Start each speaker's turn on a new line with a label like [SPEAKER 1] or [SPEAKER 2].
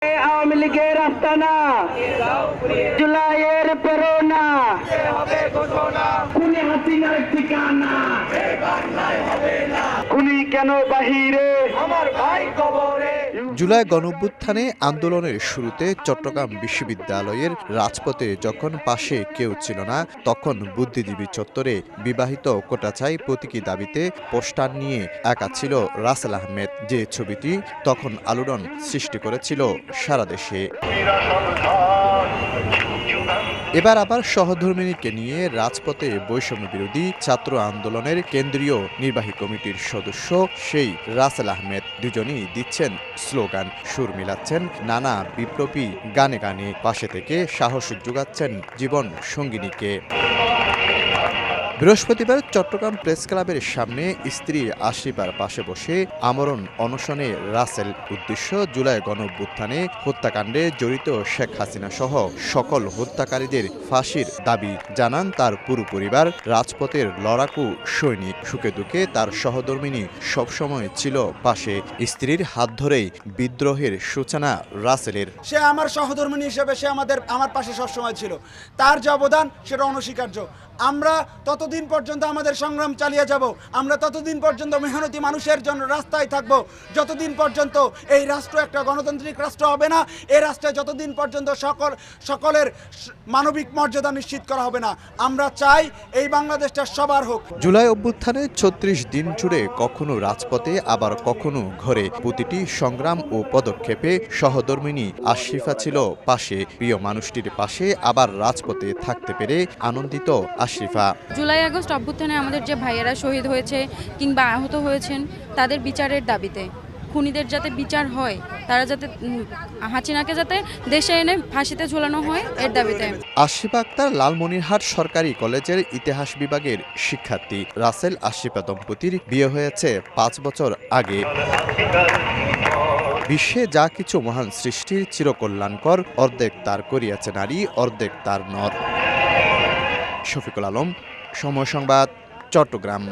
[SPEAKER 1] আওয়ামী লীগের আস্তানা জুলাইয়ের প্রেরণা খুনি হাসিনার ঠিকানা খুনি কেন বাহিরে আমার ভাই কবরে।
[SPEAKER 2] জুলাই গণঅভ্যুত্থানে আন্দোলনের শুরুতে চট্টগ্রাম বিশ্ববিদ্যালয়ের রাজপথে যখন পাশে কেউ ছিল না, তখন বুদ্ধিজীবী চত্বরে বিবাহিত কোটা চাই প্রতীকী দাবিতে পোস্টার নিয়ে একা ছিল রাসেল আহমেদ, যে ছবিটি তখন আলোড়ন সৃষ্টি করেছিল সারা দেশে। এবার আবার সহধর্মিণীকে নিয়ে রাজপথে বৈষম্য বিরোধী ছাত্র আন্দোলনের কেন্দ্রীয় নির্বাহী কমিটির সদস্য সেই রাসেল আহমেদ দুজনই দিচ্ছেন স্লোগান, সুর মিলাচ্ছেন নানা বিপ্লবী গানে গানে, পাশে থেকে সাহস যোগাচ্ছেন জীবন সঙ্গিনীকে। বৃহস্পতিবার চট্টগ্রাম প্রেস ক্লাবের সামনে স্ত্রী আশিফার পাশে বসে আমরণ অনশনে রাসেল। উদ্দেশ্য জুলাই গণঅভ্যুত্থানে হত্যাকাণ্ডে জড়িত শেখ হাসিনা সহ সকল হত্যাকারীদের ফাঁসির দাবি জানান তার পুরো পরিবার। রাজপথের লড়াকু সৈনিক, সুখে দুঃখে তার সহধর্মিণী সবসময় ছিল পাশে। স্ত্রীর হাত ধরেই বিদ্রোহের সূচনা রাসেলের।
[SPEAKER 3] সে আমার সহধর্মিণী হিসেবে সে আমার পাশে সবসময় ছিল, তার যে অবদান সেটা অনস্বীকার্য। আমরা ততদিন পর্যন্ত আমাদের সংগ্রাম চালিয়ে যাব, আমরা ততদিন পর্যন্ত মেহনতি মানুষের জন্য রাস্তায় থাকব, যতদিন পর্যন্ত এই রাষ্ট্র একটা গণতান্ত্রিক রাষ্ট্র হবে না, এই রাষ্ট্রে যতদিন পর্যন্ত সকলের মানবিক মর্যাদা নিশ্চিত করা হবে না। আমরা চাই এই বাংলাদেশটা সবার হোক।
[SPEAKER 2] জুলাই অভ্যুত্থানে ৩৬ দিন জুড়ে কখনো রাজপথে আবার কখনো ঘরে, প্রতিটি সংগ্রাম ও পদক্ষেপে সহধর্মিণী আশিফা ছিল পাশে। প্রিয় মানুষটির পাশে আবার রাজপথে থাকতে পেরে আনন্দিত আশিফা।
[SPEAKER 4] জুলাই আগস্ট অভ্যুত্থানে আমাদের যে ভাইয়েরা শহীদ হয়েছে কিংবা আহত হয়েছেন, তাদের বিচারের দাবিতে, খুনিদের যাতে বিচার হয়, তারা যাতে হাসিনাকে যাতে দেশে এনে ফাঁসিতে ঝোলানো হয়, এর দাবিতে।
[SPEAKER 2] আশিফা আক্তার লালমনিরহাট সরকারি কলেজের ইতিহাস বিভাগের শিক্ষার্থী। রাসেল আশিফা দম্পতির বিয়ে হয়েছে ৫ বছর আগে। বিশ্বে যা কিছু মহান সৃষ্টির চিরকল্যাণকর, অর্ধেক তার করিয়াছে নারী, অর্ধেক তার নর। শফিকুল আলম, সময় সংবাদ, চট্টগ্রাম।